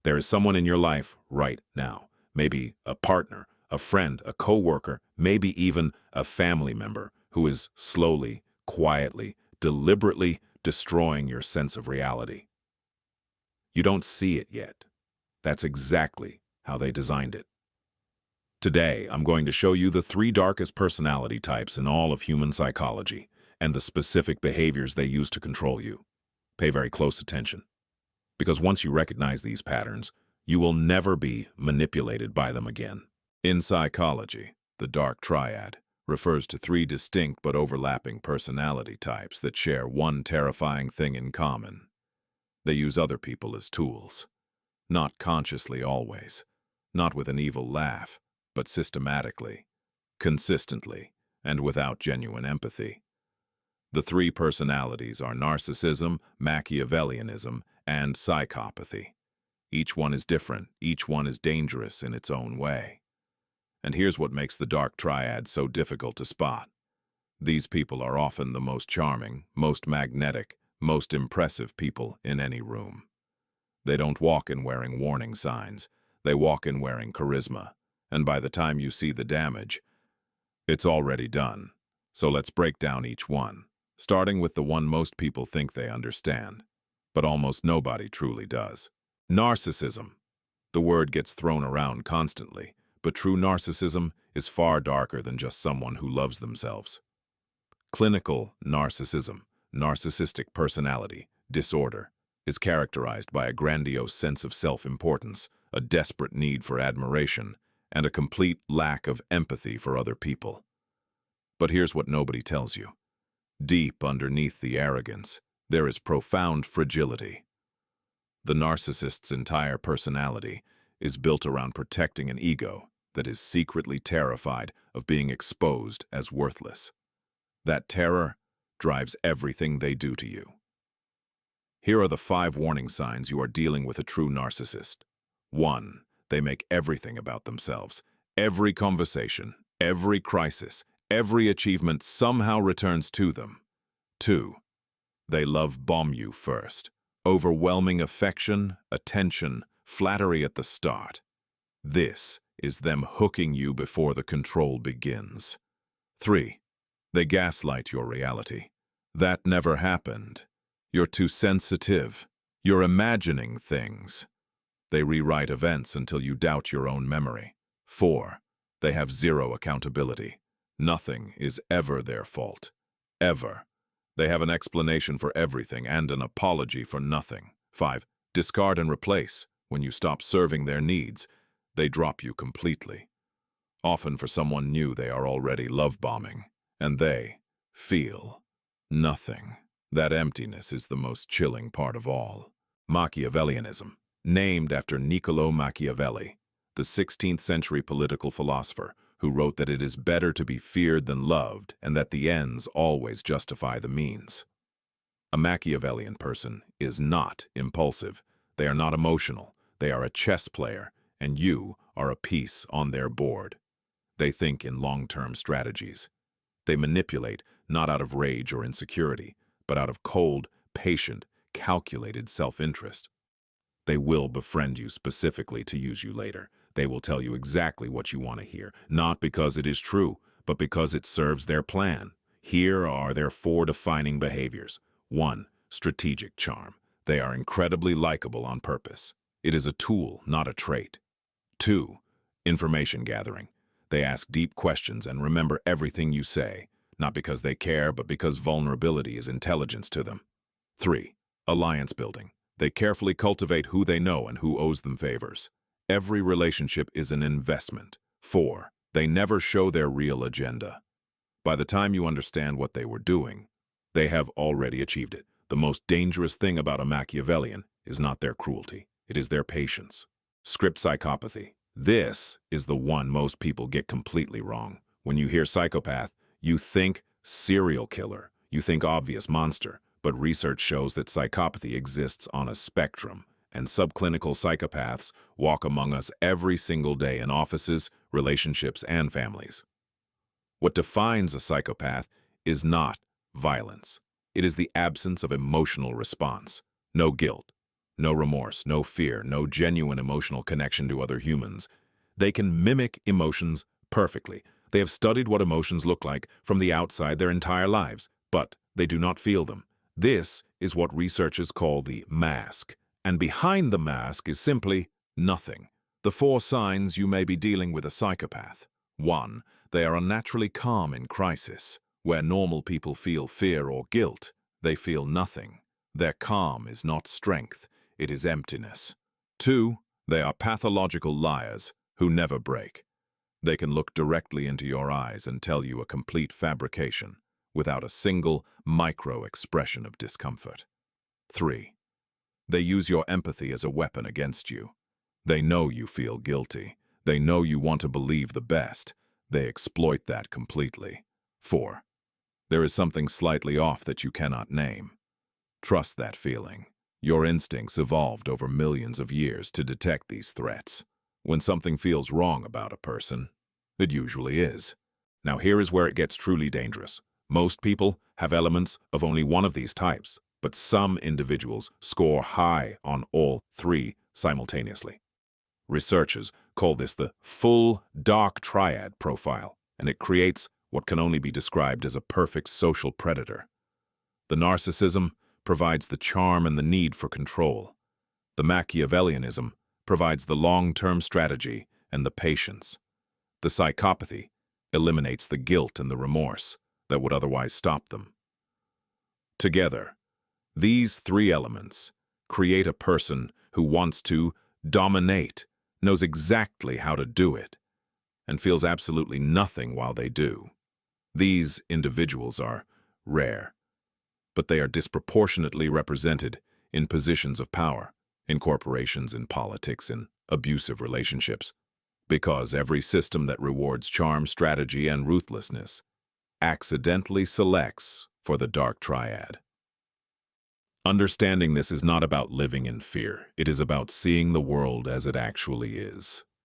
There is someone in your life right now, maybe a partner, a friend, a coworker, maybe even a family member who is slowly, quietly, deliberately destroying your sense of reality. You don't see it yet. That's exactly how they designed it. Today, I'm going to show you the 3 darkest personality types in all of human psychology and the specific behaviors they use to control you. Pay very close attention, because once you recognize these patterns, you will never be manipulated by them again. In psychology, the Dark Triad refers to 3 distinct but overlapping personality types that share one terrifying thing in common. They use other people as tools. Not consciously always, not with an evil laugh, but systematically, consistently, and without genuine empathy. The 3 personalities are Narcissism, Machiavellianism, and Psychopathy. Each one is different, each one is dangerous in its own way. And here's what makes the Dark Triad so difficult to spot. These people are often the most charming, most magnetic, most impressive people in any room. They don't walk in wearing warning signs, they walk in wearing charisma. And by the time you see the damage, it's already done. So let's break down each one, starting with the one most people think they understand, but almost nobody truly does. Narcissism. The word gets thrown around constantly, but true narcissism is far darker than just someone who loves themselves. Clinical narcissism, narcissistic personality, disorder, is characterized by a grandiose sense of self-importance, a desperate need for admiration, and a complete lack of empathy for other people. But here's what nobody tells you. Deep underneath the arrogance, there is profound fragility. The narcissist's entire personality is built around protecting an ego that is secretly terrified of being exposed as worthless. That terror drives everything they do to you. Here are the 5 warning signs you are dealing with a true narcissist. 1. They make everything about themselves. Every conversation, every crisis, every achievement somehow returns to them. 2. They love bomb you first. Overwhelming affection, attention, flattery at the start. This is them hooking you before the control begins. 3. They gaslight your reality. That never happened. You're too sensitive. You're imagining things. They rewrite events until you doubt your own memory. 4. They have zero accountability. Nothing is ever their fault. Ever. They have an explanation for everything and an apology for nothing. 5. Discard and replace. When you stop serving their needs, they drop you completely. Often for someone new they are already love-bombing, and they feel nothing. That emptiness is the most chilling part of all. Machiavellianism. Named after Niccolò Machiavelli, the 16th century political philosopher who wrote that it is better to be feared than loved and that the ends always justify the means. A Machiavellian person is not impulsive. They are not emotional. They are a chess player, and you are a piece on their board. They think in long-term strategies. They manipulate not out of rage or insecurity, but out of cold, patient, calculated self-interest. They will befriend you specifically to use you later. They will tell you exactly what you want to hear, not because it is true, but because it serves their plan. Here are their 4 defining behaviors. 1. Strategic charm. They are incredibly likable on purpose. It is a tool, not a trait. 2. Information gathering. They ask deep questions and remember everything you say, not because they care, but because vulnerability is intelligence to them. 3. Alliance building. They carefully cultivate who they know and who owes them favors. Every relationship is an investment. 4. They never show their real agenda. By the time you understand what they were doing, they have already achieved it. The most dangerous thing about a Machiavellian is not their cruelty. It is their patience. Script psychopathy. This is the one most people get completely wrong. When you hear psychopath, you think serial killer. You think obvious monster. But research shows that psychopathy exists on a spectrum, and subclinical psychopaths walk among us every single day in offices, relationships, and families. What defines a psychopath is not violence. It is the absence of emotional response. No guilt, no remorse, no fear, no genuine emotional connection to other humans. They can mimic emotions perfectly. They have studied what emotions look like from the outside their entire lives, but they do not feel them. This is what researchers call the mask. And behind the mask is simply nothing. The 4 signs you may be dealing with a psychopath. 1. They are unnaturally calm in crisis. Where normal people feel fear or guilt, they feel nothing. Their calm is not strength, it is emptiness. 2. They are pathological liars who never break. They can look directly into your eyes and tell you a complete fabrication, without a single micro-expression of discomfort. 3. They use your empathy as a weapon against you. They know you feel guilty. They know you want to believe the best. They exploit that completely. 4. There is something slightly off that you cannot name. Trust that feeling. Your instincts evolved over millions of years to detect these threats. When something feels wrong about a person, it usually is. Now here is where it gets truly dangerous. Most people have elements of only one of these types, but some individuals score high on all 3 simultaneously. Researchers call this the full Dark Triad profile, and it creates what can only be described as a perfect social predator. The Narcissism provides the charm and the need for control. The Machiavellianism provides the long-term strategy and the patience. The Psychopathy eliminates the guilt and the remorse that would otherwise stop them. Together, these 3 elements create a person who wants to dominate, knows exactly how to do it, and feels absolutely nothing while they do. These individuals are rare, but they are disproportionately represented in positions of power, in corporations, in politics, in abusive relationships, because every system that rewards charm, strategy, and ruthlessness accidentally selects for the Dark Triad. Understanding this is not about living in fear. It is about seeing the world as it actually is.